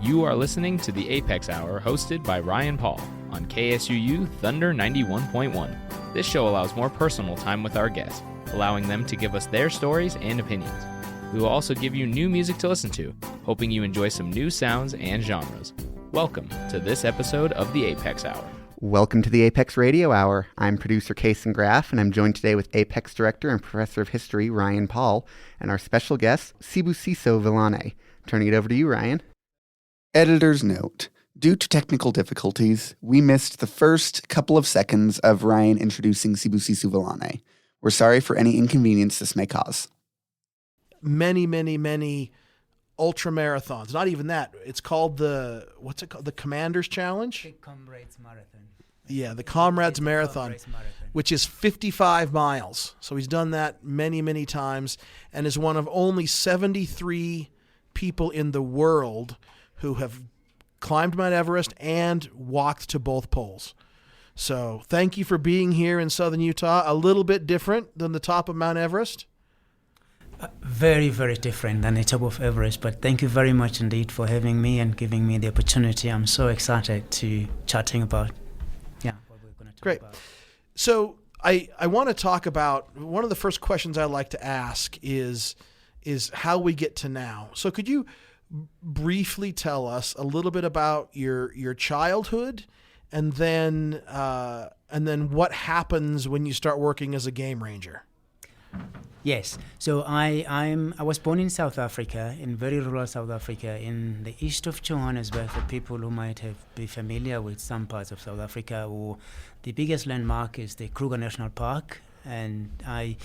You are listening to the A.P.E.X. Hour hosted by Ryan Paul on KSUU Thunder 91.1. This show allows more personal time with our guests, allowing them to give us their stories and opinions. We will also give you new music to listen to, hoping you enjoy some new sounds and genres. Welcome to this episode of the A.P.E.X. Hour. Welcome to the A.P.E.X. Radio Hour. I'm producer Kason Graff, and I'm joined today with A.P.E.X. Director and Professor of History Ryan Paul, and our special guest, Sibusiso Vilane. Turning it over to you, Ryan. Editor's note. Due to technical difficulties, we missed the first couple of seconds of Ryan introducing Sibusiso Vilane. We're sorry for any inconvenience this may cause. Many ultra marathons. Not even that. It's called the Commander's Challenge? The Comrades Marathon. Yeah, the Comrades Marathon, which is 55 miles. So he's done that many times and is one of only 73 people in the world who have climbed Mount Everest and walked to both poles. So thank you for being here in southern Utah. A little bit different than the top of Mount Everest. Very different than the top of Everest, but thank you very much indeed for having me and giving me the opportunity. I'm so excited to chatting about what we're going to talk Great. about. So I want to talk about, one of the first questions I like to ask is how we get to now. So could you briefly tell us a little bit about your childhood and then what happens when you start working as a game ranger? Yes. So I was born in South Africa, in very rural South Africa, in the east of Johannesburg. For people who might be familiar with some parts of South Africa, or the biggest landmark is the Kruger National Park. And I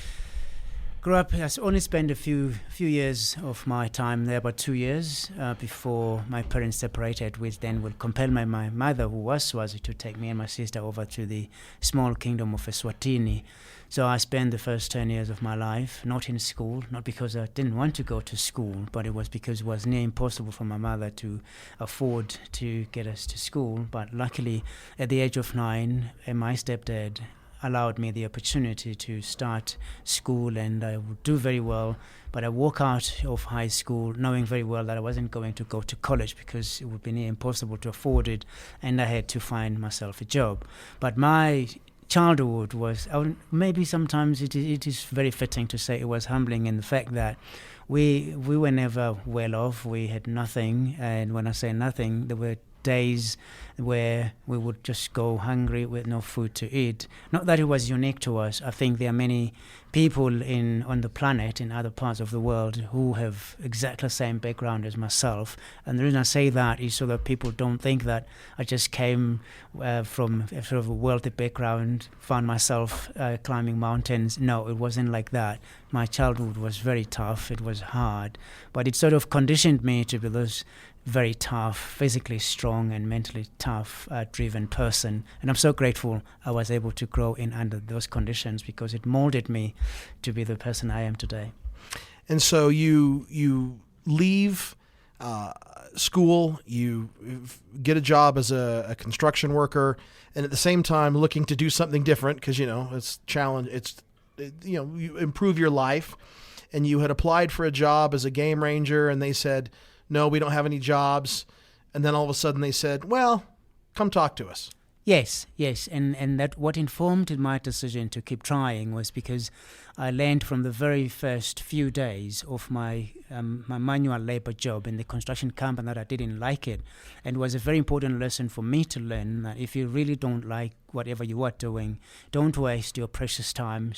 grew up. I only spent a few years of my time there, about 2 years before my parents separated, which then would compel my mother, who was Swazi, to take me and my sister over to the small kingdom of Eswatini. So I spent the first 10 years of my life not in school, not because I didn't want to go to school, but it was because it was near impossible for my mother to afford to get us to school. But luckily, at the age of 9, my stepdad allowed me the opportunity to start school, and I would do very well. But I walked out of high school knowing very well that I wasn't going to go to college because it would be near impossible to afford it, and I had to find myself a job. But my childhood was, maybe sometimes it is very fitting to say it was humbling in the fact that we were never well off. We had nothing, and when I say nothing, there were days where we would just go hungry with no food to eat. Not that it was unique to us. I think there are many people on the planet, in other parts of the world, who have exactly the same background as myself. And the reason I say that is so that people don't think that I just came from a sort of a wealthy background, found myself climbing mountains. No, it wasn't like that. My childhood was very tough. It was hard. But it sort of conditioned me to be this very tough, physically strong and mentally tough, driven person. And I'm so grateful I was able to grow in under those conditions because it molded me to be the person I am today. And so you leave school, you get a job as a construction worker, and at the same time looking to do something different because, it's challenge. You improve your life. And you had applied for a job as a game ranger, and they said, no, we don't have any jobs. And then all of a sudden they said, well, come talk to us. Yes. And that what informed my decision to keep trying was because I learned from the very first few days of my manual labor job in the construction company that I didn't like it. And it was a very important lesson for me to learn that if you really don't like whatever you are doing, don't waste your precious time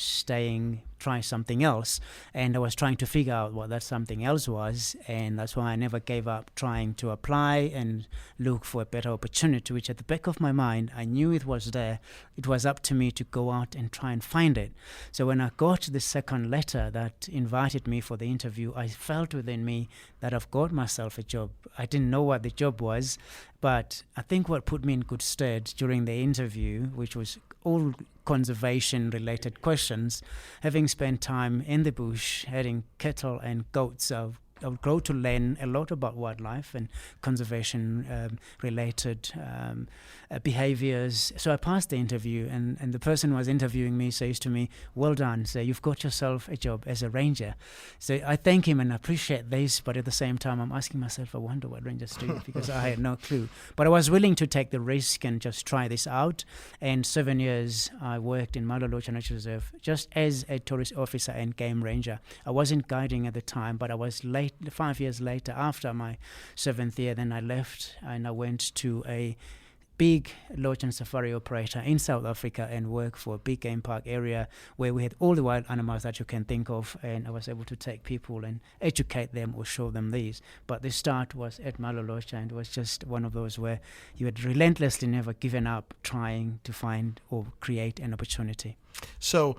trying something else. And I was trying to figure out what that something else was, and that's why I never gave up trying to apply and look for a better opportunity, which at the back of my mind, I knew it was there. It was up to me to go out and try and find it. So when I got the second letter that invited me for the interview, I felt within me that I've got myself a job. I didn't know what the job was, but I think what put me in good stead during the interview, which was all conservation-related questions, having spent time in the bush, having cattle and goats, I've grow to learn a lot about wildlife and conservation related behaviors. So I passed the interview, and the person who was interviewing me says to me, "Well done, so you've got yourself a job as a ranger." So I thank him and appreciate this, but at the same time I'm asking myself, I wonder what rangers do, because I had no clue. But I was willing to take the risk and just try this out. And 7 years I worked in Malolocha Nature Reserve just as a tourist officer and game ranger. I wasn't guiding at the time, but I was 5 years later, after my 7th year, then I left and I went to a big lodge and safari operator in South Africa and work for a big game park area where we had all the wild animals that you can think of, and I was able to take people and educate them or show them these. But the start was at Malolocha, and it was just one of those where you had relentlessly never given up trying to find or create an opportunity. So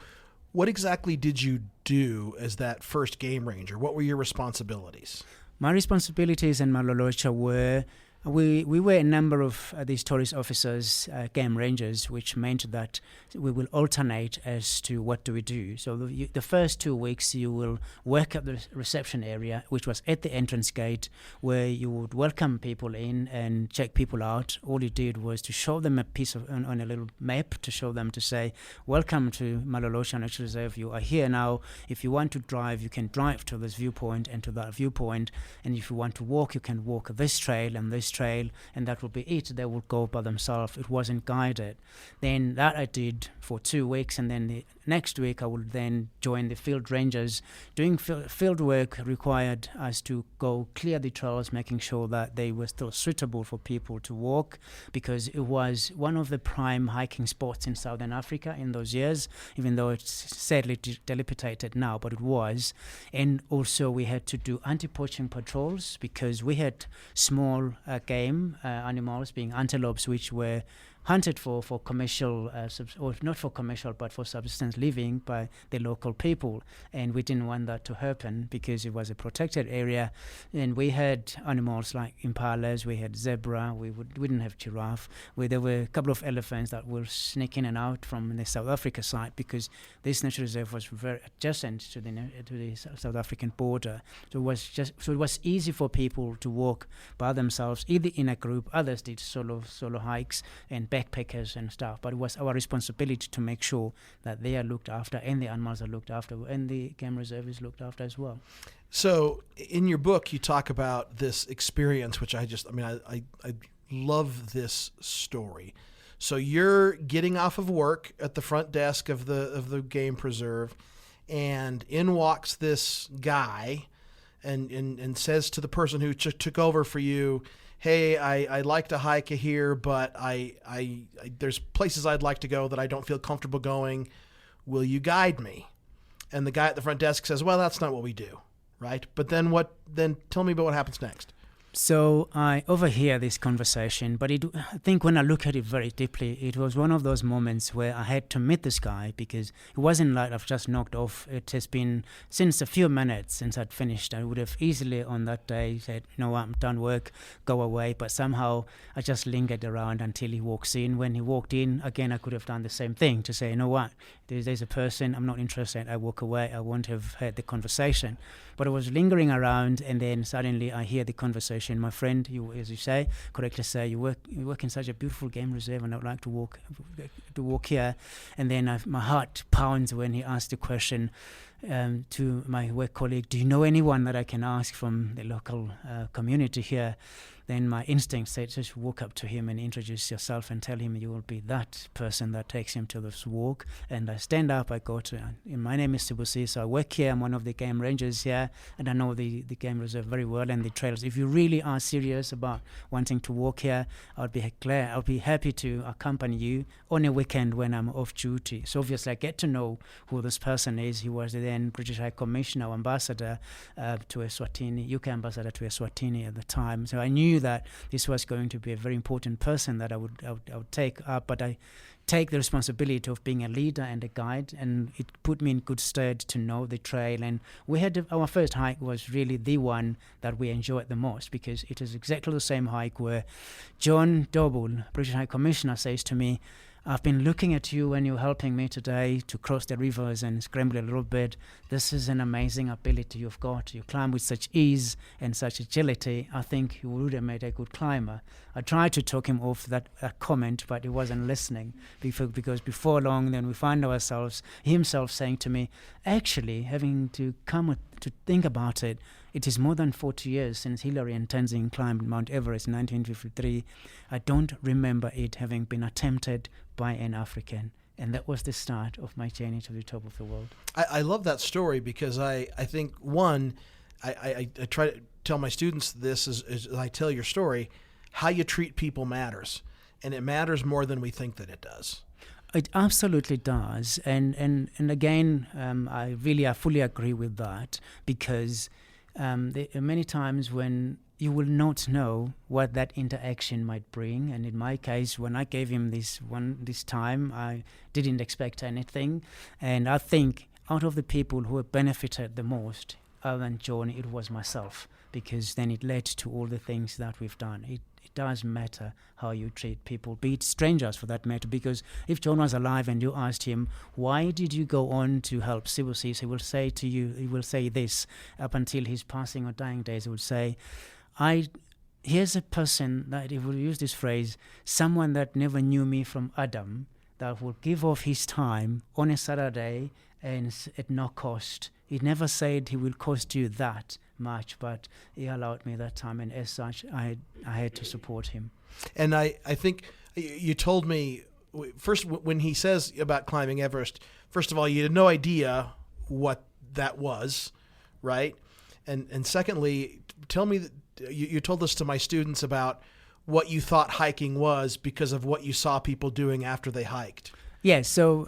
what exactly did you do as that first game ranger? What were your responsibilities? My responsibilities in Malolocha were we were a number of these tourist officers, game rangers, which meant that we will alternate as to what do we do. So the first 2 weeks you will work at the reception area, which was at the entrance gate, where you would welcome people in and check people out. All you did was to show them a piece of on a little map to show them, to say, "Welcome to Malolocha Nature Reserve. You are here now. If you want to drive, you can drive to this viewpoint and to that viewpoint. And if you want to walk, you can walk this trail and this trail, and that will be it." They will go by themselves. It wasn't guided. Then that I did for 2 weeks, and then the next week I would then join the field rangers. Doing field work required us to go clear the trails, making sure that they were still suitable for people to walk, because it was one of the prime hiking spots in Southern Africa in those years, even though it's sadly dilapidated now, but it was. And also we had to do anti-poaching patrols, because we had small game animals, being antelopes, which were hunted for commercial, or not for commercial, but for subsistence living by the local people. And we didn't want that to happen because it was a protected area. And we had animals like impalas, we had zebra, we didn't have giraffe. There were a couple of elephants that were sneaking in and out from the South Africa side, because this nature reserve was very adjacent to the South African border. So it was easy for people to walk by themselves, either in a group. Others did solo hikes and backpackers and stuff, but it was our responsibility to make sure that they are looked after and the animals are looked after and the game reserve is looked after as well. So in your book, you talk about this experience, which I love this story. So you're getting off of work at the front desk of the game preserve, and in walks this guy and says to the person who took over for you, "Hey, I like to hike here, but I there's places I'd like to go that I don't feel comfortable going. Will you guide me?" And the guy at the front desk says, "Well, that's not what we do," right? But then tell me about what happens next. So I overhear this conversation, but I think when I look at it very deeply, it was one of those moments where I had to meet this guy, because it wasn't like I've just knocked off. It has been since a few minutes since I'd finished. I would have easily on that day said, "No, I'm done work, go away." But somehow I just lingered around until he walks in. When he walked in, again, I could have done the same thing to say, "You know what, there's a person, I'm not interested." I walk away. I won't have had the conversation. But I was lingering around, and then suddenly I hear the conversation. "My friend, you, as you say, correctly say, you work in such a beautiful game reserve, and I'd like to walk here." And then my heart pounds when he asked the question to my work colleague, "Do you know anyone that I can ask from the local community here?" Then my instinct said, just walk up to him and introduce yourself and tell him you will be that person that takes him to this walk. And I stand up, I go to, my name is Sibusiso, I work here, I'm one of the game rangers here, and I know the game reserve very well and the trails. If you really are serious about wanting to walk here, I'll be happy to accompany you on a weekend when I'm off duty. So obviously I get to know who this person is. He was the then British High Commissioner, ambassador to Eswatini, UK ambassador to Eswatini at the time. So I knew that this was going to be a very important person that I would take up, but I take the responsibility of being a leader and a guide, and it put me in good stead to know the trail. And we had our first hike was really the one that we enjoyed the most, because it is exactly the same hike where John Dobell, British High Commissioner, says to me, I've been looking at you when you're helping me today to cross the rivers and scramble a little bit. This is an amazing ability you've got. You climb with such ease and such agility. I think you would have made a good climber. I tried to talk him off that comment, but he wasn't listening. Because before long, then we find ourselves, himself saying to me, actually, having to to think about it, it is more than 40 years since Hillary and Tenzing climbed Mount Everest in 1953. I don't remember it having been attempted by an African. And that was the start of my journey to the top of the world. I love that story because I think, one, I try to tell my students this as I tell your story, how you treat people matters. And it matters more than we think that it does. It absolutely does. And again, I fully agree with that, because there are many times when you will not know what that interaction might bring. And in my case, when I gave him this time, I didn't expect anything. And I think out of the people who have benefited the most, other than John, it was myself, because then it led to all the things that we've done. It does matter how you treat people, be it strangers for that matter, because if John was alive and you asked him, why did you go on to help Sibusiso, he will say this up until his passing or dying days. He would say, here's a person that, he will use this phrase, someone that never knew me from Adam, that will give off his time on a Saturday and at no cost. He never said he will cost you that much, but he allowed me that time, and as such, I had to support him. And I think you told me, first, when he says about climbing Everest, first of all, you had no idea what that was, right? And secondly, tell me, you told this to my students about what you thought hiking was because of what you saw people doing after they hiked. Yes, so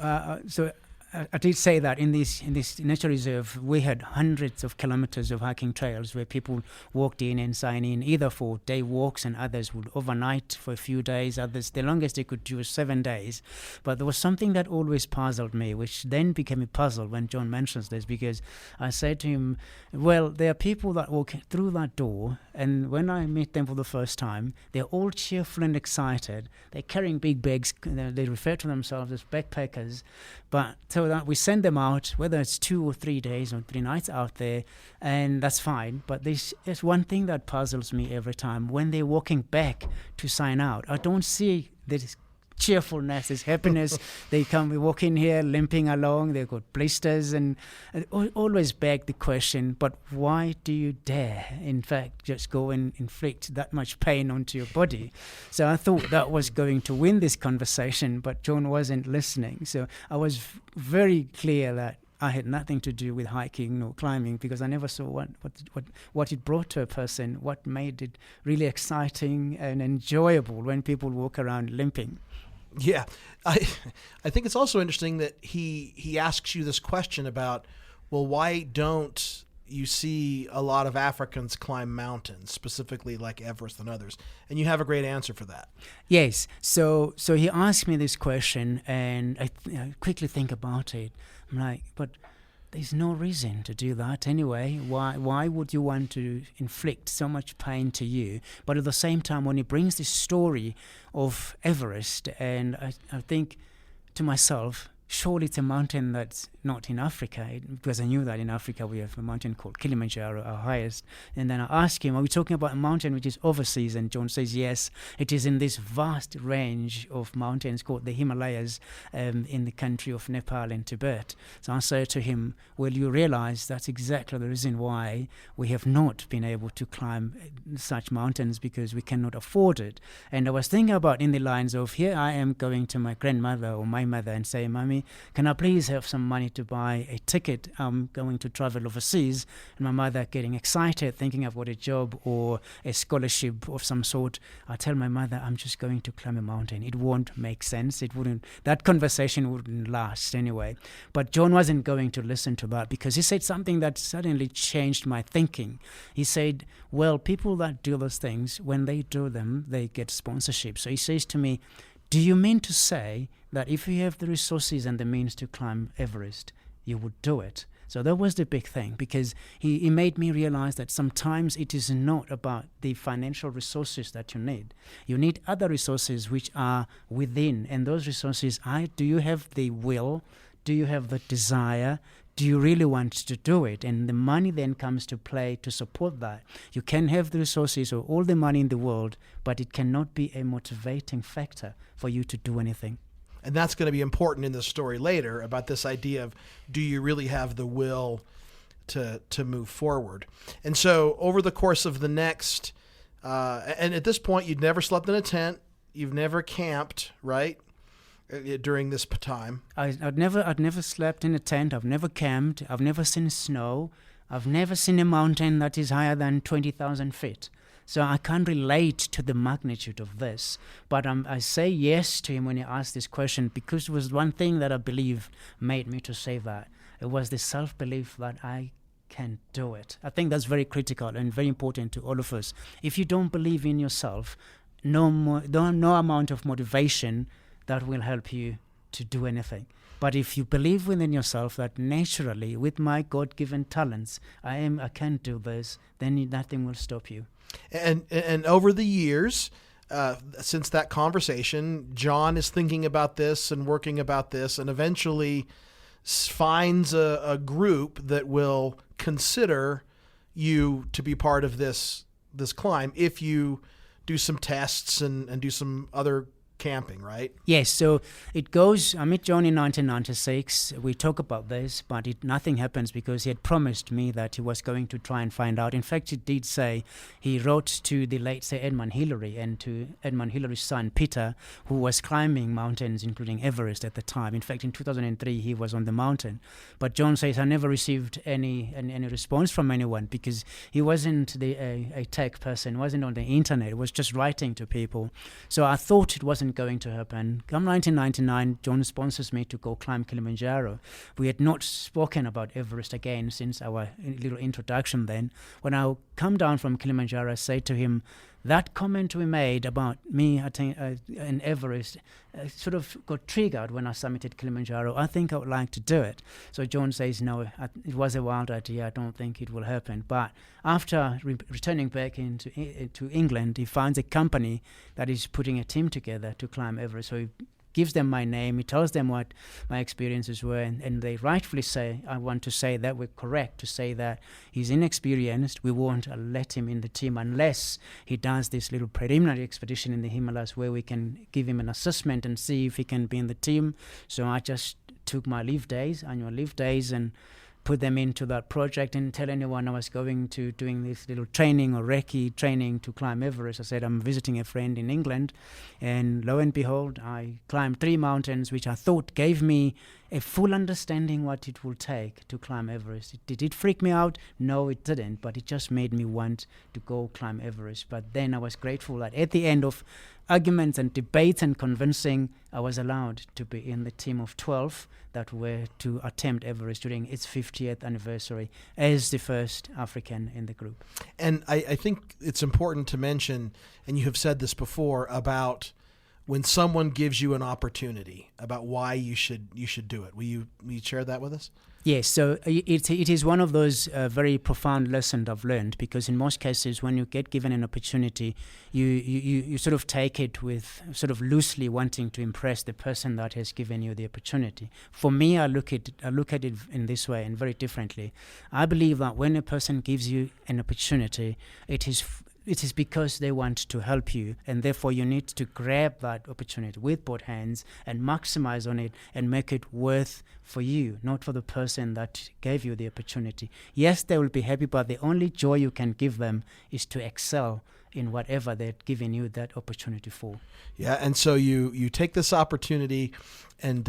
I did say that in this nature reserve, we had hundreds of kilometers of hiking trails where people walked in and signed in, either for day walks, and others would overnight for a few days. Others, the longest they could do was 7 days. But there was something that always puzzled me, which then became a puzzle when John mentions this, because I said to him, well, there are people that walk through that door, and when I meet them for the first time, they're all cheerful and excited. They're carrying big bags. They refer to themselves as backpackers. But so that we send them out, whether it's 2 or 3 days or 3 nights out there, and that's fine. But there's one thing that puzzles me every time. When they're walking back to sign out, I don't see this cheerfulness, this happiness. We walk in here limping along, they've got blisters, and always beg the question, but why do you dare, in fact, just go and inflict that much pain onto your body? So I thought that was going to win this conversation, but John wasn't listening. So I was very clear that I had nothing to do with hiking or climbing, because I never saw what it brought to a person, what made it really exciting and enjoyable when people walk around limping. Yeah, I think it's also interesting that he asks you this question about, well, why don't you see a lot of Africans climb mountains, specifically like Everest and others? And you have a great answer for that. Yes. So he asked me this question, and I quickly think about it. I'm like, but there's no reason to do that anyway. Why would you want to inflict so much pain to you? But at the same time, when he brings this story of Everest, and I think to myself, surely it's a mountain that's not in Africa, because I knew that in Africa we have a mountain called Kilimanjaro, our highest. And then I asked him, are we talking about a mountain which is overseas? And John says, yes, it is in this vast range of mountains called the Himalayas, in the country of Nepal and Tibet. So I said to him, well, you realize that's exactly the reason why we have not been able to climb such mountains, because we cannot afford it. And I was thinking about in the lines of, here I am going to my grandmother or my mother and say, Mommy, can I please have some money to buy a ticket? I'm going to travel overseas. And my mother getting excited, thinking I've got a job or a scholarship of some sort. I tell my mother, I'm just going to climb a mountain. It won't make sense. That conversation wouldn't last anyway. But John wasn't going to listen to that, because he said something that suddenly changed my thinking. He said, well, people that do those things, when they do them, they get sponsorship. So he says to me, do you mean to say that if you have the resources and the means to climb Everest, you would do it? So that was the big thing, because he made me realize that sometimes it is not about the financial resources that you need. You need other resources which are within, and those resources are, do you have the will? Do you have the desire? Do you really want to do it? And the money then comes to play to support that. You can have the resources or all the money in the world, but it cannot be a motivating factor for you to do anything. And that's going to be important in the story later about this idea of, do you really have the will to move forward? And so over the course of the next, and at this point, you'd never slept in a tent. You've never camped, right? During this time. I'd never slept in a tent. I've never camped. I've never seen snow. I've never seen a mountain that is higher than 20,000 feet. So I can't relate to the magnitude of this. But I say yes to him when he asked this question, because it was one thing that I believe made me to say that. It was the self-belief that I can do it. I think that's very critical and very important to all of us. If you don't believe in yourself, no amount of motivation that will help you to do anything. But if you believe within yourself that naturally, with my God-given talents, I can do this, then nothing will stop you. And over the years, since that conversation, John is thinking about this and working about this, and eventually finds a group that will consider you to be part of this climb if you do some tests and do some other camping, right? Yes, so it goes, I met John in 1996. We talk about this, but nothing happens because he had promised me that he was going to try and find out. In fact, he did say, he wrote to the late Sir Edmund Hillary and to Edmund Hillary's son, Peter, who was climbing mountains, including Everest at the time. In fact, in 2003, he was on the mountain. But John says, I never received any response from anyone because he wasn't a tech person, wasn't on the internet, was just writing to people. So I thought it wasn't going to happen. Come 1999, John sponsors me to go climb Kilimanjaro. We had not spoken about Everest again since our little introduction then. When I come down from Kilimanjaro, I say to him, that comment we made about me in Everest sort of got triggered when I summited Kilimanjaro. I think I would like to do it. So John says, no, it was a wild idea. I don't think it will happen. But after returning back to England, he finds a company that is putting a team together to climb Everest. So he gives them my name, he tells them what my experiences were, and they rightfully say, I want to say that we're correct to say that he's inexperienced. We won't let him in the team unless he does this little preliminary expedition in the Himalayas where we can give him an assessment and see if he can be in the team. So I just took my annual leave days, and put them into that project and tell anyone I was going to doing this little training or recce training to climb Everest. I said I'm visiting a friend in England, and lo and behold, I climbed 3 mountains, which I thought gave me a full understanding what it will take to climb Everest. Did it freak me out? No, it didn't, but it just made me want to go climb Everest. But then I was grateful that at the end of arguments and debates and convincing, I was allowed to be in the team of 12 that were to attempt Everest during its 50th anniversary as the first African in the group. And I think it's important to mention, and you have said this before, about when someone gives you an opportunity, about why you should do it. Will you share that with us? Yes, so it is one of those very profound lessons I've learned, because in most cases when you get given an opportunity, you sort of take it with sort of loosely wanting to impress the person that has given you the opportunity. For me, I look at it in this way and very differently. I believe that when a person gives you an opportunity, it is because they want to help you, and therefore you need to grab that opportunity with both hands and maximize on it and make it worth for you, not for the person that gave you the opportunity. Yes, they will be happy, but the only joy you can give them is to excel in whatever they're giving you that opportunity for. Yeah, and so you take this opportunity and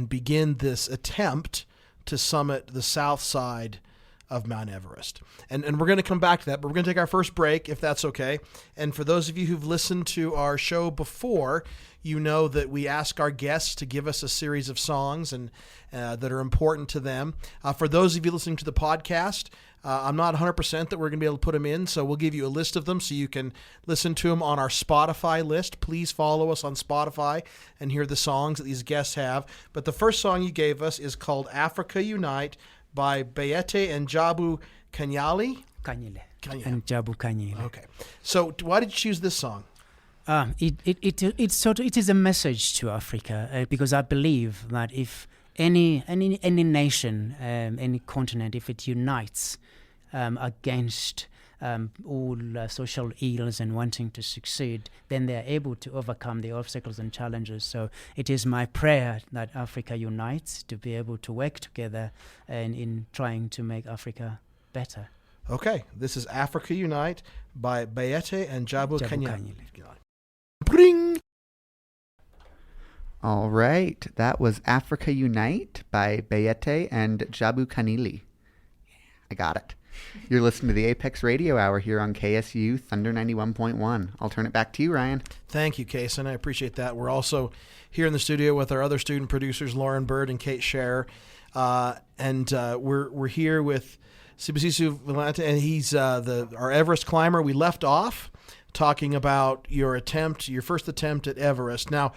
begin this attempt to summit the south side of Mount Everest. And we're going to come back to that, but we're going to take our first break, if that's okay. And for those of you who've listened to our show before, you know that we ask our guests to give us a series of songs and that are important to them. For those of you listening to the podcast, I'm not 100% that we're going to be able to put them in, so we'll give you a list of them so you can listen to them on our Spotify list. Please follow us on Spotify and hear the songs that these guests have. But the first song you gave us is called Africa Unite by Bayete and Jabu Kanyali. Kanyile. Kanyile. And Jabu Kanyile. Okay. So why did you choose this song? It is a message to Africa because I believe that if any nation, any continent, if it unites against all social ills and wanting to succeed, then they are able to overcome the obstacles and challenges. So it is my prayer that Africa unites to be able to work together and in trying to make Africa better. Okay, this is Africa Unite by Bayete and Jabu Kanyile. Bring. All right, that was Africa Unite by Bayete and Jabu Kanili. I got it. You're listening to the A.P.E.X Radio Hour here on KSU Thunder 91.1. I'll turn it back to you, Ryan. Thank you, Kason. I appreciate that. We're also here in the studio with our other student producers, Lauren Bird and Kate Scherer. And we're here with Sibusiso Vilane, and he's our Everest climber. We left off talking about your first attempt at Everest. Now,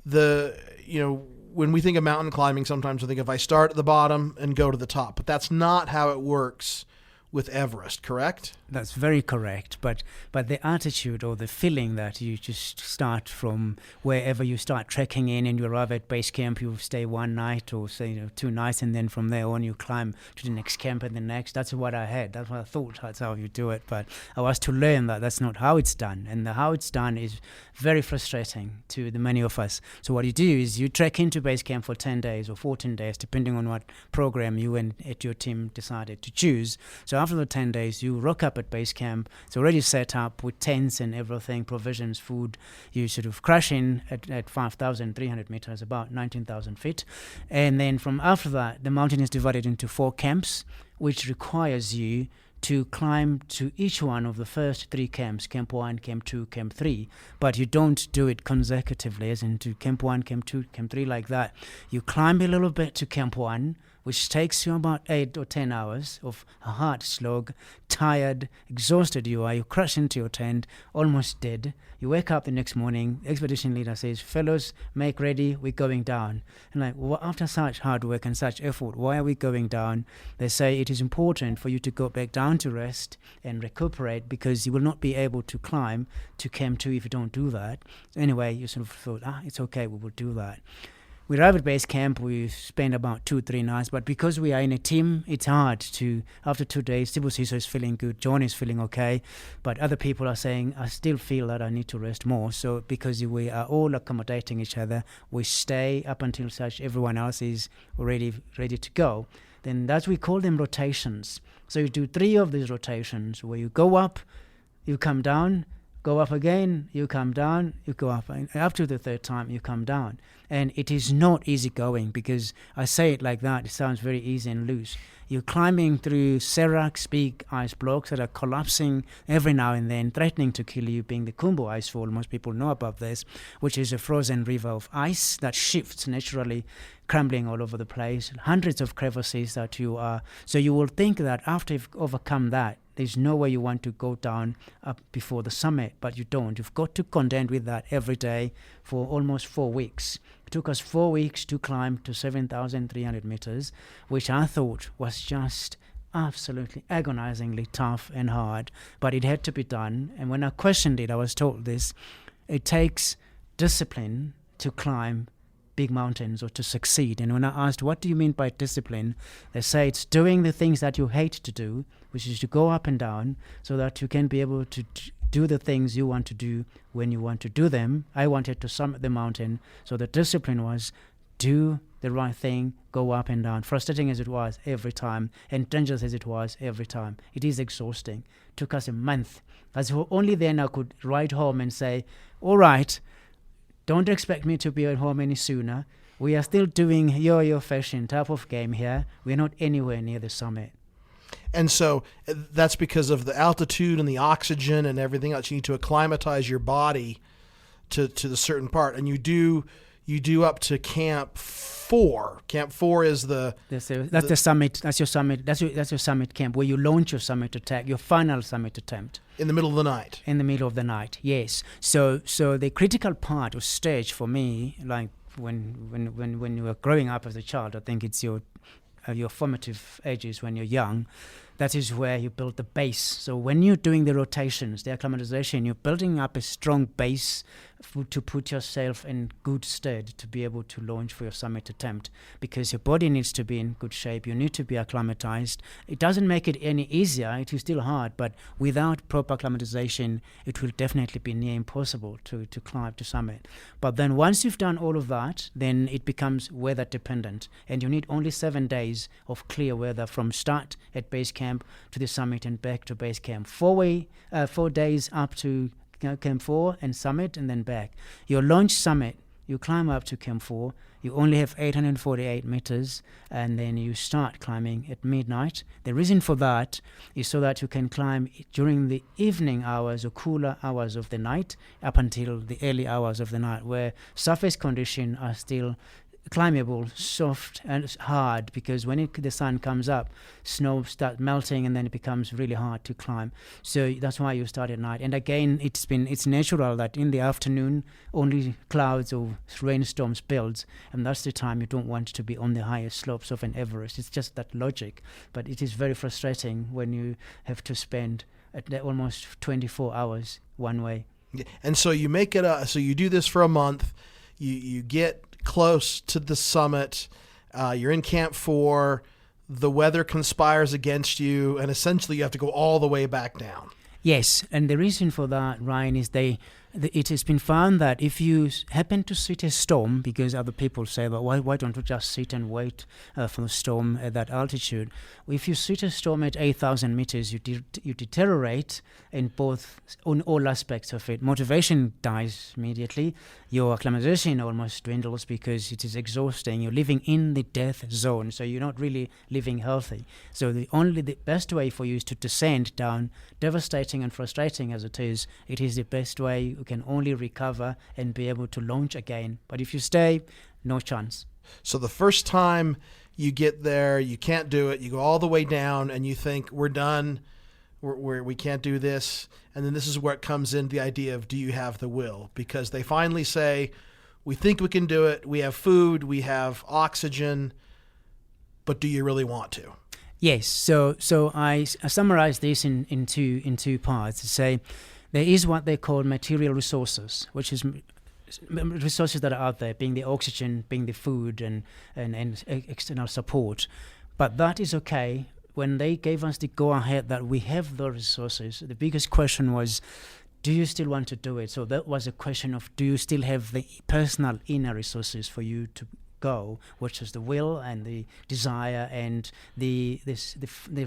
when we think of mountain climbing, sometimes we think if I start at the bottom and go to the top, but that's not how it works with Everest, correct? That's very correct. But the attitude or the feeling that you just start from wherever you start trekking in and you arrive at base camp, you stay one night or say 2 nights, and then from there on you climb to the next camp and the next. That's what I had. That's what I thought. That's how you do it. But I was to learn that that's not how it's done. And how it's done is very frustrating to the many of us. So what you do is you trek into base camp for 10 days or 14 days, depending on what program you and your team decided to choose. So after the 10 days, you rock up at base camp. It's already set up with tents and everything, provisions, food. You sort of crash in at 5,300 meters, about 19,000 feet. And then from after that, the mountain is divided into 4 camps, which requires you to climb to each one of the first 3 camps, Camp 1, Camp 2, Camp 3. But you don't do it consecutively, as into Camp 1, Camp 2, Camp 3 like that. You climb a little bit to Camp 1, which takes you about 8 or 10 hours of a hard slog, tired, exhausted you are. You crash into your tent, almost dead. You wake up the next morning, expedition leader says, fellows, make ready, we're going down. And like, well, after such hard work and such effort, why are we going down? They say it is important for you to go back down to rest and recuperate because you will not be able to climb to Camp 2 if you don't do that. So anyway, you sort of thought, it's okay, we will do that. We arrive at base camp, we spend about 2-3 nights, but because we are in a team, it's hard to, after 2 days, Sibusiso is feeling good, John is feeling okay, but other people are saying, I still feel that I need to rest more. So because we are all accommodating each other, we stay up until such everyone else is already ready to go. Then that's, we call them rotations. So you do 3 of these rotations where you go up, you come down, go up again, you come down, you go up, and after the 3rd time you come down. And it is not easy going, because I say it like that, it sounds very easy and loose. You're climbing through seracs, big ice blocks that are collapsing every now and then, threatening to kill you, being the Kumbu Icefall. Most people know about this, which is a frozen river of ice that shifts naturally, crumbling all over the place, hundreds of crevices that you are. So you will think that after you've overcome that, there's no way you want to go down up before the summit, but you don't. You've got to contend with that every day for almost 4 weeks. It took us 4 weeks to climb to 7,300 meters, which I thought was just absolutely agonizingly tough and hard, but it had to be done. And when I questioned it, I was told this: it takes discipline to climb big mountains or to succeed. And when I asked, what do you mean by discipline? They say it's doing the things that you hate to do, which is to go up and down, so that you can be able to do the things you want to do when you want to do them. I wanted to summit the mountain, so the discipline was do the right thing, go up and down, frustrating as it was every time, and dangerous as it was every time. It is exhausting. It took us a month. As only then I could write home and say, all right, don't expect me to be at home any sooner. We are still doing yo-yo fashion type of game here. We're not anywhere near the summit. And so that's because of the altitude and the oxygen and everything else. You need to acclimatize your body to the certain part. And you do up to Camp 4. Camp 4 is the summit. That's your summit. That's your summit camp where you launch your summit attack, your final summit attempt. In the middle of the night. In the middle of the night, yes. So the critical part or stage for me, like when you were growing up as a child, I think it's your your formative ages when you're young, that is where you build the base. So when you're doing the rotations, the acclimatization, you're building up a strong base to put yourself in good stead to be able to launch for your summit attempt, because your body needs to be in good shape. You need to be acclimatized. It doesn't make it any easier. It is still hard, but without proper acclimatization, it will definitely be near impossible to climb to summit. But then once you've done all of that, then it becomes weather dependent, and you need only 7 days of clear weather from start at base camp to the summit and back to base camp. 4 days up to Camp 4 and summit, and then back. Your launch summit, you climb up to Camp 4, you only have 848 meters, and then you start climbing at midnight. The reason for that is so that you can climb during the evening hours or cooler hours of the night up until the early hours of the night, where surface conditions are still climbable, soft and hard, because when the sun comes up, snow starts melting and then it becomes really hard to climb. So that's why you start at night. And again, it's natural that in the afternoon only clouds or rainstorms build, and that's the time you don't want to be on the highest slopes of an Everest. It's just that logic, but it is very frustrating when you have to spend almost 24 hours one way. And so you make it so you do this for a month, you get close to the summit, you're in Camp 4, the weather conspires against you, and essentially you have to go all the way back down. Yes, and the reason for that, Ryan, is it has been found that if you happen to sit a storm, because other people say, well, why don't you just sit and wait for the storm at that altitude? If you sit a storm at 8,000 meters, you deteriorate on all aspects of it. Motivation dies immediately. Your acclimatization almost dwindles because it is exhausting. You're living in the death zone, so you're not really living healthy. So the best way for you is to descend down, devastating and frustrating as it is the best way. You can only recover and be able to launch again. But if you stay, no chance. So the first time you get there, you can't do it. You go all the way down and you think, we're done. We can't do this. And then this is where it comes in, the idea of, do you have the will? Because they finally say, we think we can do it. We have food, we have oxygen, but do you really want to? Yes. So I summarize this in two parts to say, there is what they call material resources, which is resources that are out there, being the oxygen, being the food, and external support. But that is okay. When they gave us the go-ahead that we have those resources, the biggest question was, do you still want to do it? So that was a question of, do you still have the personal inner resources for you to go, which is the will and the desire and the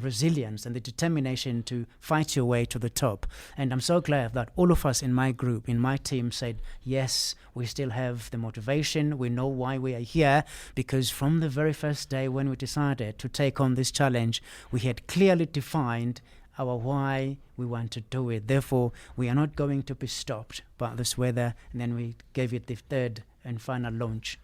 resilience and the determination to fight your way to the top. And I'm so glad that all of us in my group, in my team, said, yes, we still have the motivation. We know why we are here, because from the very first day when we decided to take on this challenge, we had clearly defined our why we want to do it. Therefore, we are not going to be stopped by this weather. And then we gave it the third and final launch.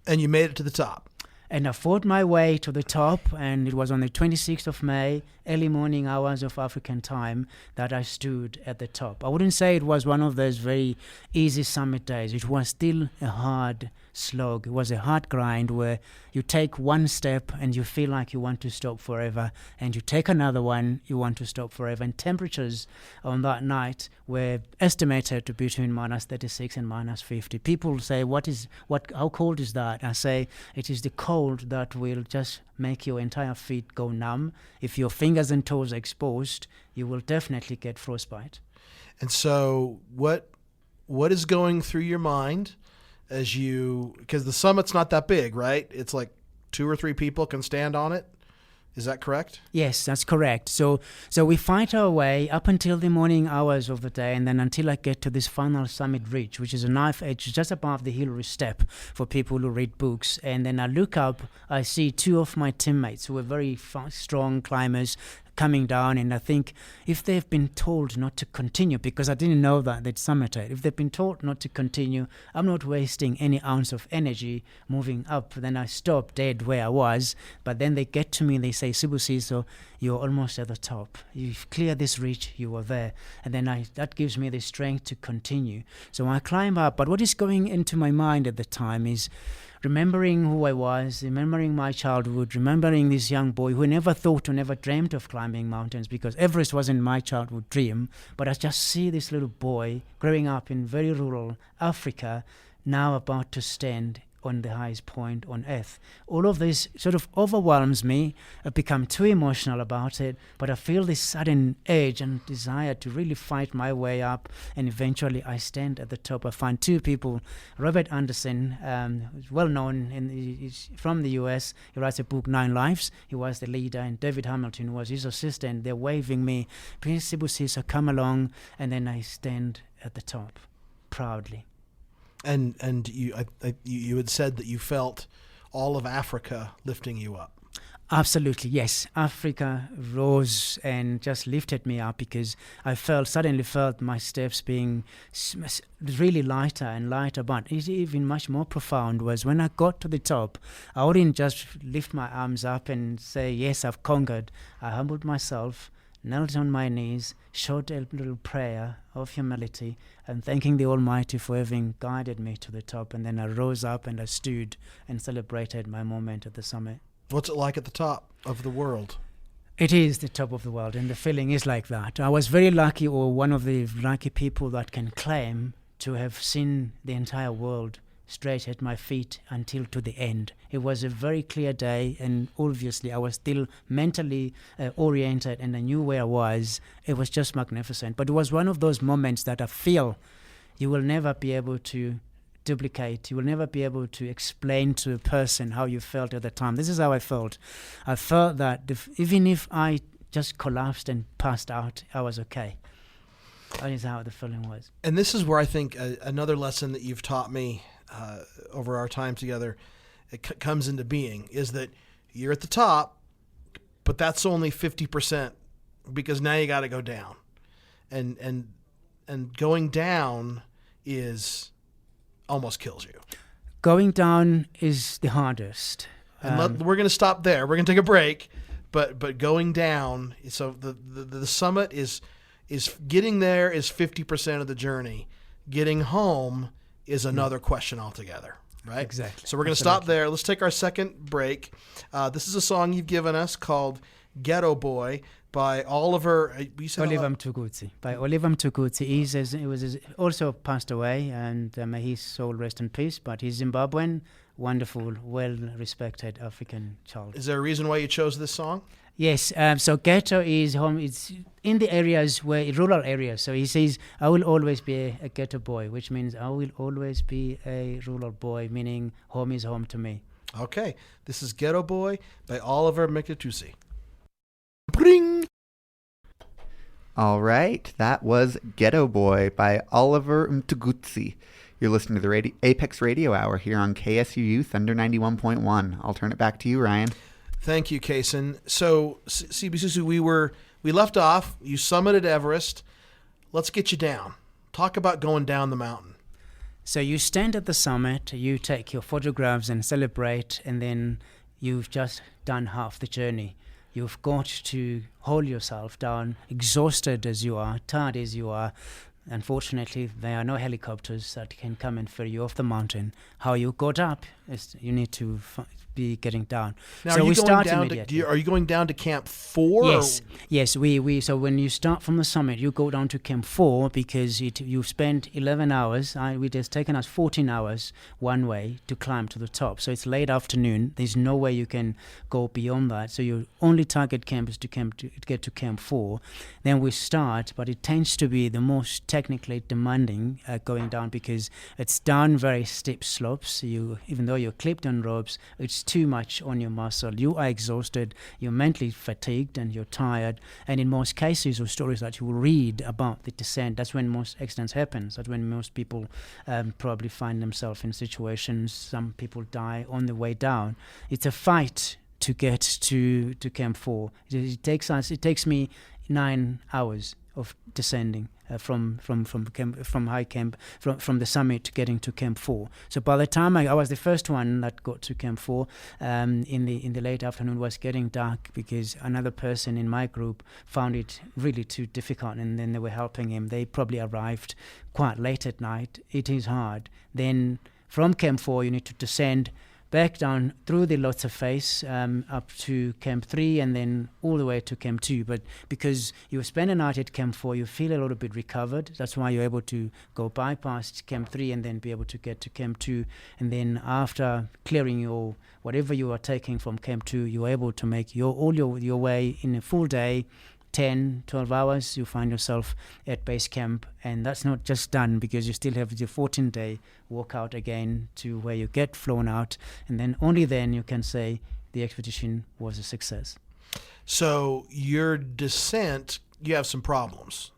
And you made it to the top. And I fought my way to the top, and it was on the 26th of May, early morning hours of African time, that I stood at the top. I wouldn't say it was one of those very easy summit days. It was still a hard slog. It was a hard grind where you take one step and you feel like you want to stop forever, and you take another one, you want to stop forever. And temperatures on that night were estimated to be between minus 36 and minus 50. People say, how cold is that? I say, it is the cold that will just make your entire feet go numb. If your fingers and toes are exposed, you will definitely get frostbite. And so what is going through your mind as because the summit's not that big, right? It's like 2 or 3 people can stand on it. Is that correct? Yes, that's correct. So we fight our way up until the morning hours of the day, and then until I get to this final summit ridge, which is a knife edge just above the Hillary Step for people who read books. And then I look up, I see 2 of my teammates who are very strong climbers coming down, and I think if they've been told not to continue, because I didn't know that they'd summited, if they've been told not to continue, I'm not wasting any ounce of energy moving up. Then I stop dead where I was, but then they get to me and they say, Sibusiso, you're almost at the top. You've cleared this ridge, you are there. And then that gives me the strength to continue. So I climb up, but what is going into my mind at the time is remembering who I was, remembering my childhood, remembering this young boy who never thought or never dreamt of climbing mountains, because Everest wasn't my childhood dream. But I just see this little boy growing up in very rural Africa, now about to stand on the highest point on earth. All of this sort of overwhelms me. I've become too emotional about it, but I feel this sudden urge and desire to really fight my way up, and eventually I stand at the top. I find two people, Robert Anderson, who's well known, he's from the US, he writes a book, 9 Lives, he was the leader, and David Hamilton was his assistant. They're waving me, please Sibusiso, come along, and then I stand at the top, proudly. And you had said that you felt all of Africa lifting you up. Absolutely, yes. Africa rose and just lifted me up, because I suddenly felt my steps being really lighter and lighter. But it's even much more profound was when I got to the top, I wouldn't just lift my arms up and say, yes, I've conquered. I humbled myself, knelt on my knees, showed a little prayer of humility and thanking the Almighty for having guided me to the top. And then I rose up and I stood and celebrated my moment at the summit. What's it like at the top of the world? It is the top of the world, and the feeling is like that. I was very lucky, or one of the lucky people that can claim to have seen the entire world straight at my feet until to the end. It was a very clear day, and obviously I was still mentally oriented, and I knew where I was. It was just magnificent. But it was one of those moments that I feel you will never be able to duplicate. You will never be able to explain to a person how you felt at the time. This is how I felt. I felt that even if I just collapsed and passed out, I was okay. That is how the feeling was. And this is where I think another lesson that you've taught me over our time together, it comes into being, is that you're at the top, but that's only 50%, because now you got to go down, and going down is almost kills you. Going down is the hardest. And we're going to stop there. We're going to take a break, but going down. So the summit is getting there is 50% of the journey. Getting home is another question altogether, right? Exactly. So we're going to stop there. Let's take our second break. This is a song you've given us called Ghetto Boy by Oliver. Oliver Mtukudzi. By Oliver Mtukudzi. He was also passed away, and may his soul rest in peace, but he's Zimbabwean, wonderful, well-respected African child. Is there a reason why you chose this song? Yes, so ghetto is home. It's in the areas rural areas. So he says, I will always be a ghetto boy, which means I will always be a rural boy, meaning home is home to me. Okay, this is Ghetto Boy by Oliver Mtukudzi. Bring. All right, that was Ghetto Boy by Oliver Mtukudzi. You're listening to the A.P.E.X Radio Hour here on KSUU Thunder 91.1. I'll turn it back to you, Ryan. Thank you, Kason. So, Sibusiso, we left off. You summited Everest. Let's get you down. Talk about going down the mountain. So you stand at the summit, you take your photographs and celebrate, and then you've just done half the journey. You've got to hold yourself down, exhausted as you are, tired as you are. Unfortunately, there are no helicopters that can come and ferry you off the mountain. How you got up is you need to be getting down. Now, so are you we going start down immediately. are you going down to Camp 4? Yes. We so when you start from the summit, you go down to Camp 4 because you spend 11 hours. It has taken us 14 hours one way to climb to the top. So it's late afternoon. There's no way you can go beyond that. So your only target camp is to get to Camp 4. Then we start, but it tends to be the most technically demanding going down because it's down very steep slopes. Even though you're clipped on ropes, it's too much on your muscle. You are exhausted, you're mentally fatigued, and you're tired. And in most cases or stories that you will read about the descent, that's when most accidents happen. That's when most people probably find themselves in situations. Some people die on the way down. It's a fight to get to Camp 4. It takes me 9 hours of descending from the summit getting to Camp 4. So by the time I was the first one that got to Camp 4, in the late afternoon, was getting dark because another person in my group found it really too difficult, and then they were helping him. They probably arrived quite late at night. It is hard. Then from Camp 4, you need to descend back down through the Lhotse face up to Camp 3 and then all the way to Camp 2. But because you spend a night at Camp 4, you feel a little bit recovered. That's why you're able to go bypass Camp 3 and then be able to get to Camp 2. And then after clearing your whatever you are taking from Camp 2, you're able to make your way in a full day. 10, 12 hours, you find yourself at base camp, and that's not just done because you still have your 14-day walkout again to where you get flown out, and then only then you can say the expedition was a success. So your descent, you have some problems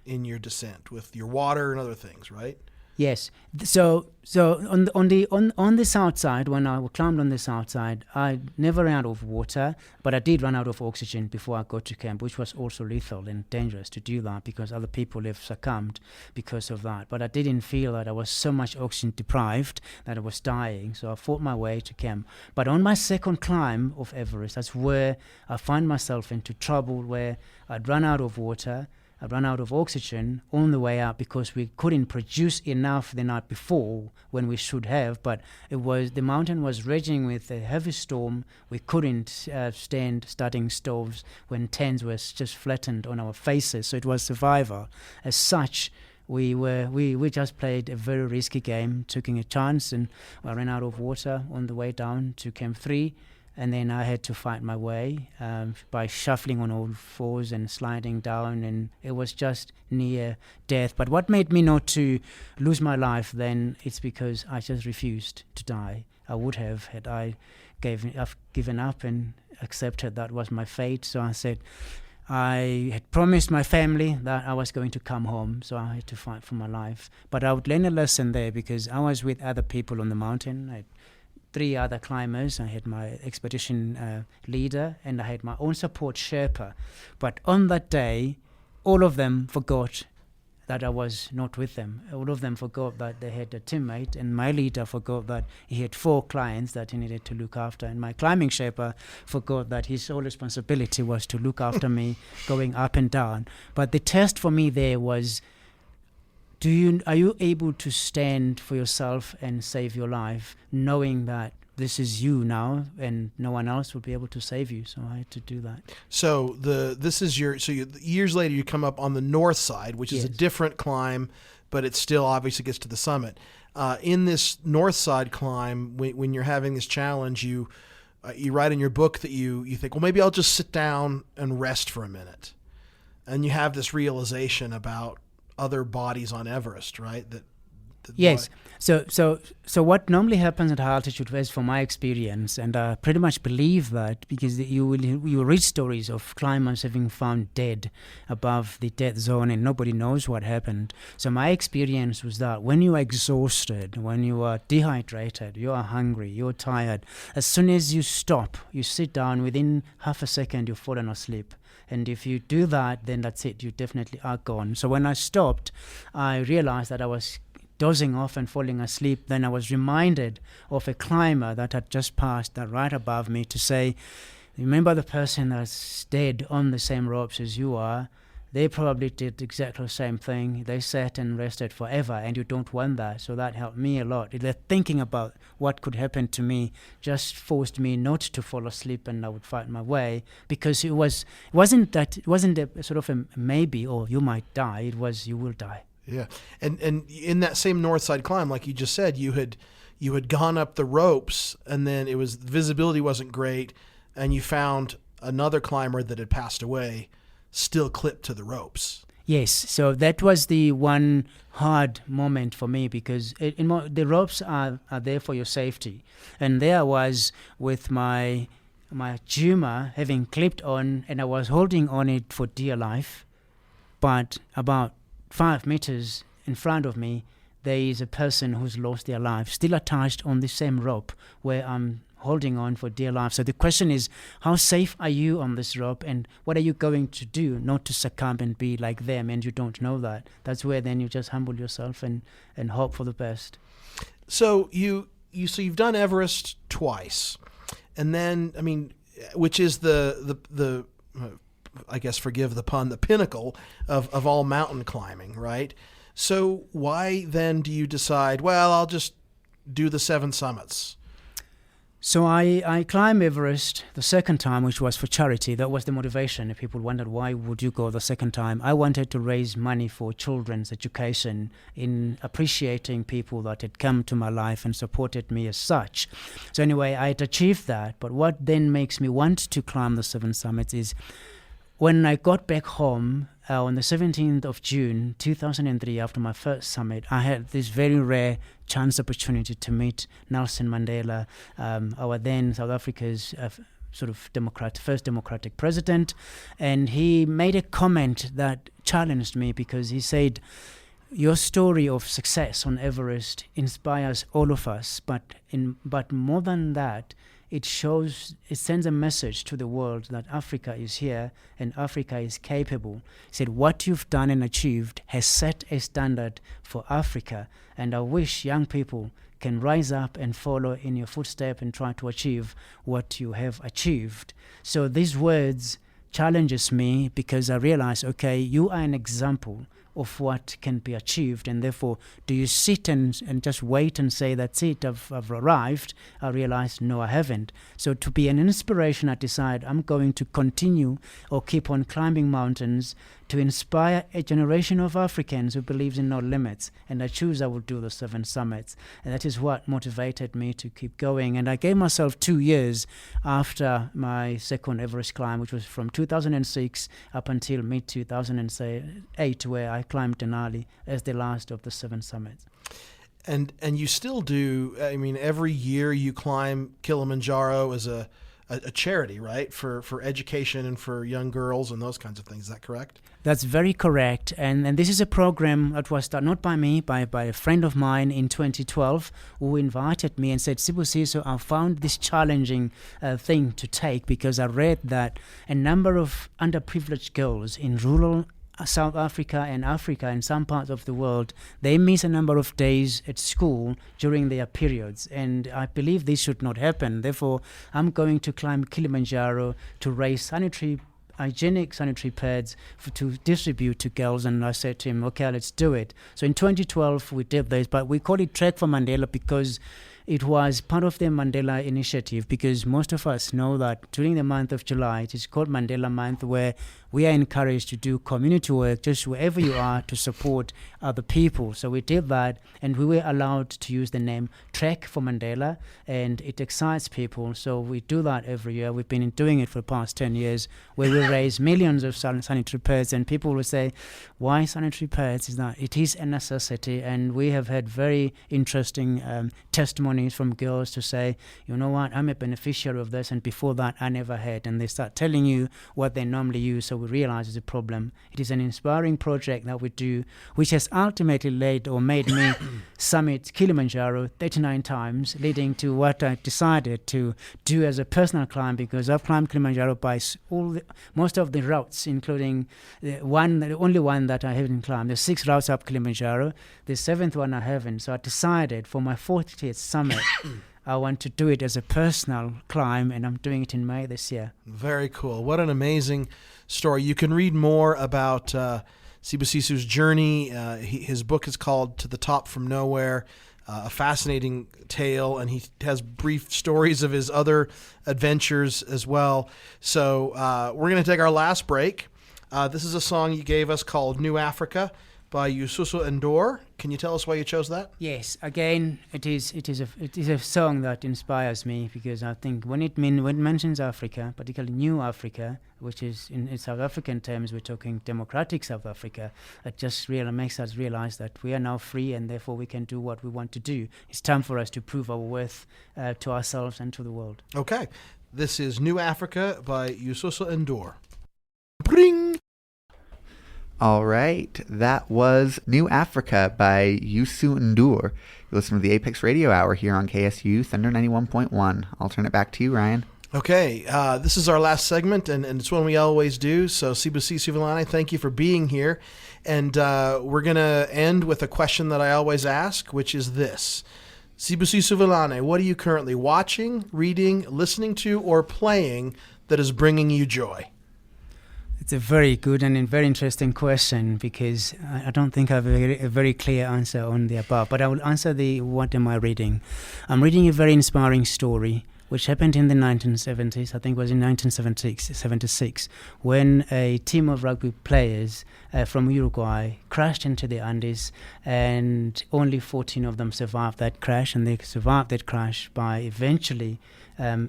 in your descent with your water and other things, right? Yes. So on the south side, when I climbed on the south side, I never ran out of water, but I did run out of oxygen before I got to camp, which was also lethal and dangerous to do that because other people have succumbed because of that. But I didn't feel that I was so much oxygen deprived that I was dying, so I fought my way to camp. But on my second climb of Everest, that's where I find myself into trouble, where I'd run out of water. I ran out of oxygen on the way up because we couldn't produce enough the night before when we should have, but the mountain was raging with a heavy storm. We couldn't stand starting stoves when tents were just flattened on our faces, so it was survival. As such, we just played a very risky game, taking a chance, and I ran out of water on the way down to Camp 3. And then I had to fight my way by shuffling on all fours and sliding down, and it was just near death. But what made me not to lose my life then, it's because I just refused to die. I would have had I given up and accepted that was my fate. So I said, I had promised my family that I was going to come home, so I had to fight for my life. But I would learn a lesson there because I was with other people on the mountain. I had 3 other climbers. I had my expedition leader and I had my own support Sherpa. But on that day, all of them forgot that I was not with them. All of them forgot that they had a teammate, and my leader forgot that he had 4 clients that he needed to look after, and my climbing Sherpa forgot that his sole responsibility was to look after me going up and down. But the test for me there was, are you able to stand for yourself and save your life, knowing that this is you now and no one else will be able to save you? So I had to do that. So years later you come up on the north side, which is a different climb, but it still obviously gets to the summit. In this north side climb, when you're having this challenge, you write in your book that you think, well, maybe I'll just sit down and rest for a minute, and you have this realization about other bodies on Everest, right? Yes. So what normally happens at high altitude, as from my experience, and I pretty much believe that because you read stories of climbers having found dead above the death zone and nobody knows what happened. So my experience was that when you are exhausted, when you are dehydrated, you are hungry, you're tired, as soon as you stop, you sit down, within half a second you've fallen asleep. And if you do that, then that's it. You definitely are gone. So when I stopped, I realized that I was dozing off and falling asleep. Then I was reminded of a climber that had just passed that right above me to say, remember the person that's dead on the same ropes as you are? They probably did exactly the same thing. They sat and rested forever, and you don't want that. So that helped me a lot. The thinking about what could happen to me just forced me not to fall asleep, and I would fight my way, because it wasn't a sort of a maybe, or you might die. It was, you will die. Yeah, and in that same north side climb, like you just said, you had gone up the ropes, and then visibility wasn't great, and you found another climber that had passed away, still clipped to the ropes. Yes, so that was the one hard moment for me, because the ropes are there for your safety. And there I was with my tumor having clipped on, and I was holding on it for dear life. But about 5 meters in front of me, there is a person who's lost their life, still attached on the same rope where I'm holding on for dear life. So the question is, how safe are you on this rope, and what are you going to do not to succumb and be like them, and you don't know that. That's where then you just humble yourself and hope for the best. So you've done Everest twice, and then, I mean, which is the I guess, forgive the pun, the pinnacle of all mountain climbing, right? So why then do you decide, well, I'll just do the 7 summits? So I climbed Everest the second time, which was for charity. That was the motivation. If people wondered, why would you go the second time? I wanted to raise money for children's education, in appreciating people that had come to my life and supported me as such. So anyway, I had achieved that. But what then makes me want to climb the 7 summits is when I got back home on the 17th of June 2003, after my first summit, I had this very rare chance opportunity to meet Nelson Mandela, our then South Africa's first democratic president. And he made a comment that challenged me, because he said, your story of success on Everest inspires all of us, but more than that, it sends a message to the world that Africa is here and Africa is capable. He said, what you've done and achieved has set a standard for Africa, and I wish young people can rise up and follow in your footsteps and try to achieve what you have achieved. So these words challenges me, because I realize, okay, you are an example of what can be achieved, and therefore, do you sit and just wait and say, that's it, I've arrived? I realized, no, I haven't. So to be an inspiration, I decide I'm going to continue or keep on climbing mountains to inspire a generation of Africans who believes in no limits. And I will do the 7 summits. And that is what motivated me to keep going. And I gave myself 2 years after my second Everest climb, which was from 2006 up until mid-2008, where I climbed Denali as the last of the 7 summits. And you still do, I mean, every year you climb Kilimanjaro as a charity, right? For education and for young girls and those kinds of things. Is that correct? That's very correct. And this is a program that was started not by me, by a friend of mine in 2012, who invited me and said, Sibusiso, I found this challenging thing to take, because I read that a number of underprivileged girls in rural South Africa and Africa and some parts of the world, they miss a number of days at school during their periods, and I believe this should not happen. Therefore, I'm going to climb Kilimanjaro to raise hygienic sanitary pads to distribute to girls. And I said to him, okay, let's do it. So in 2012 we did this, but we call it Trek for Mandela because it was part of the Mandela Initiative, because most of us know that during the month of July, it is called Mandela Month, where we are encouraged to do community work just wherever you are to support other people. So we did that, and we were allowed to use the name Trek for Mandela, and it excites people. So we do that every year. We've been doing it for the past 10 years, where we raise millions of sanitary pads, and people will say, why sanitary pads? It is a necessity, and we have had very interesting testimonies from girls to say, you know what, I'm a beneficiary of this, and before that I never had. And they start telling you what they normally use, so we realize it's a problem. It is an inspiring project that we do, which has ultimately made me summit Kilimanjaro 39 times, leading to what I decided to do as a personal climb, because I've climbed Kilimanjaro by most of the routes, including the only one that I haven't climbed. There's 6 routes up Kilimanjaro. The 7th one I haven't. So I decided for my 40th summit, I want to do it as a personal climb, and I'm doing it in May this year. Very cool. What an amazing story. You can read more about Sibusisu's journey. His book is called To the Top from Nowhere, a fascinating tale, and he has brief stories of his other adventures as well. So we're going to take our last break. This is a song you gave us called New Africa by Sibusiso Ndor. Can you tell us why you chose that? Yes, again, it is a song that inspires me, because I think when it mentions Africa, particularly New Africa, which is in South African terms, we're talking democratic South Africa, it just really makes us realize that we are now free, and therefore we can do what we want to do. It's time for us to prove our worth to ourselves and to the world. Okay, this is New Africa by Sibusiso Ndor. Bring! All right. That was New Africa by Youssou N'Dour. You listen to the Apex Radio Hour here on KSU Thunder 91.1. I'll turn it back to you, Ryan. Okay, this is our last segment, and it's one we always do. So, Sibusiso Vilane, thank you for being here. And we're going to end with a question that I always ask, which is this. Sibusiso Vilane, what are you currently watching, reading, listening to, or playing that is bringing you joy? It's a very good and a very interesting question, because I don't think I have a very clear answer on the above. But I will answer the what am I reading. I'm reading a very inspiring story which happened in the 1970s, I think it was in 1976, when a team of rugby players from Uruguay crashed into the Andes, and only 14 of them survived that crash, and they survived that crash by eventually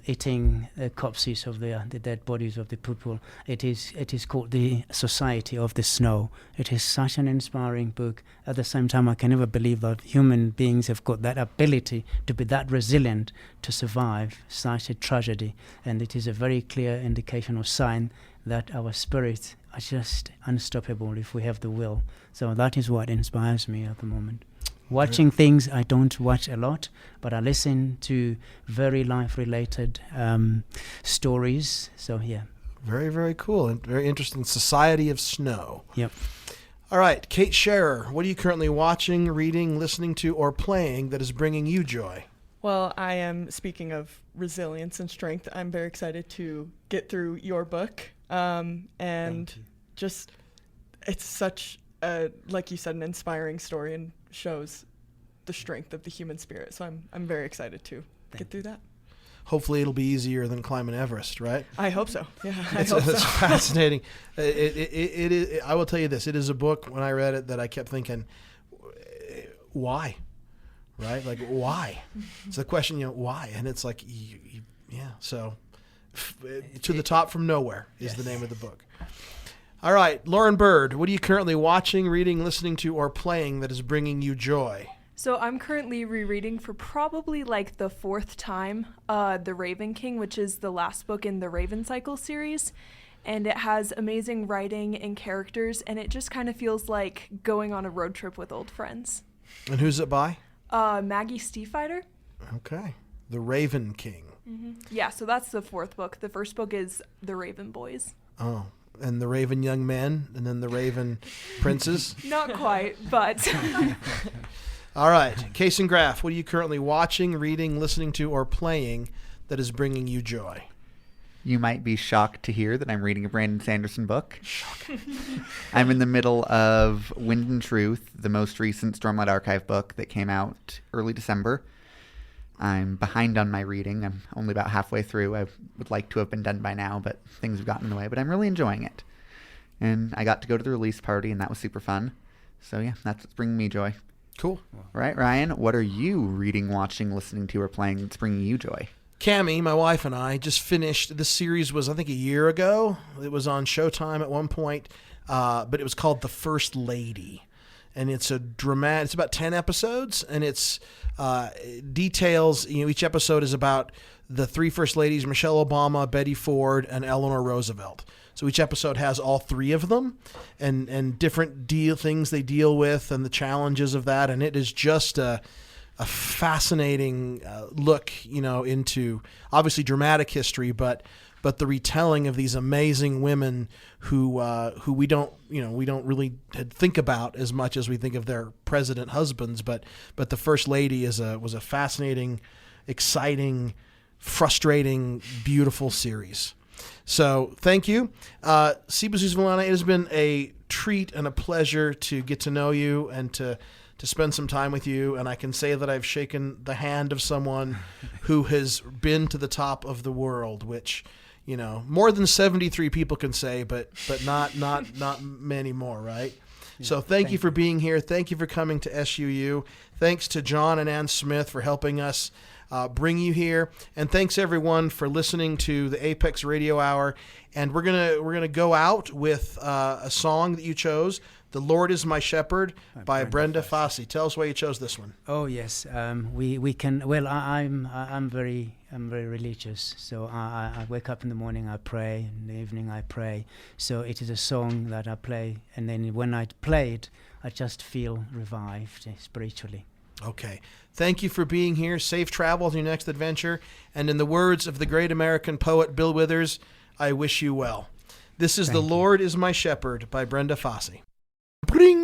eating corpses of the dead bodies of the people. It is called The Society of the Snow. It is such an inspiring book. At the same time, I can never believe that human beings have got that ability to be that resilient to survive such a tragedy. And it is a very clear indication or sign that our spirits are just unstoppable if we have the will. So that is what inspires me at the moment. Watching things I don't watch a lot, but I listen to very life-related stories. So, yeah. Very, very cool and very interesting. Society of Snow. Yep. All right, Kate Scherer, what are you currently watching, reading, listening to, or playing that is bringing you joy? Well, I am, speaking of resilience and strength, I'm very excited to get through your book. And just, it's such a, like you said, an inspiring story and shows the strength of the human spirit. So I'm very excited to get through that. Hopefully it'll be easier than climbing Everest, right? I hope so. Yeah, It's fascinating. I will tell you this. It is a book, when I read it, that I kept thinking, why? Right? Like, why? It's the question, why? And it's like, yeah. So, To the Top from Nowhere is the name of the book. All right, Lauren Bird, what are you currently watching, reading, listening to, or playing that is bringing you joy? So I'm currently rereading for probably like the fourth time The Raven King, which is the last book in the Raven Cycle series. And it has amazing writing and characters, and it just kind of feels like going on a road trip with old friends. And who's it by? Maggie Stiefvater. Okay. The Raven King. Mm-hmm. Yeah, so that's the fourth book. The first book is The Raven Boys. Oh, and the Raven Young Men, and then the Raven Princes? Not quite, but... All right. Case and Graph, what are you currently watching, reading, listening to, or playing that is bringing you joy? You might be shocked to hear that I'm reading a Brandon Sanderson book. I'm in the middle of Wind and Truth, the most recent Stormlight Archive book that came out early December. I'm behind on my reading. I'm only about halfway through. I would like to have been done by now, but things have gotten in the way. But I'm really enjoying it. And I got to go to the release party, and that was super fun. So, yeah, that's what's bringing me joy. Cool. Right, Ryan, what are you reading, watching, listening to, or playing that's bringing you joy? Cammie, my wife, and I just finished, this series was, I think, a year ago. It was on Showtime at one point, but it was called The First Lady. And it's it's about 10 episodes, and it's details, each episode is about the three first ladies, Michelle Obama, Betty Ford, and Eleanor Roosevelt. So each episode has all three of them and different things they deal with and the challenges of that. And it is just a fascinating look, into obviously dramatic history, but the retelling of these amazing women who we don't really think about as much as we think of their president husbands. But the First Lady was a fascinating, exciting, frustrating, beautiful series. So thank you. Sibusiso Vilane, it has been a treat and a pleasure to get to know you and to spend some time with you. And I can say that I've shaken the hand of someone who has been to the top of the world, which, more than 73 people can say, but not many more, right? Yeah, so thank you for being here. Thank you for coming to SUU. Thanks to John and Ann Smith for helping us bring you here, and thanks everyone for listening to the A.P.E.X. Radio Hour. And we're gonna go out with a song that you chose, The Lord is My Shepherd by Brenda Fassi. Tell us why you chose this one. Oh yes, we can. Well, I'm very religious. So I wake up in the morning, I pray. In the evening, I pray. So it is a song that I play, and then when I play it, I just feel revived spiritually. Okay. Thank you for being here. Safe travel to your next adventure. And in the words of the great American poet Bill Withers, I wish you well. This is The Lord is My Shepherd by Brenda Fassi. Bring!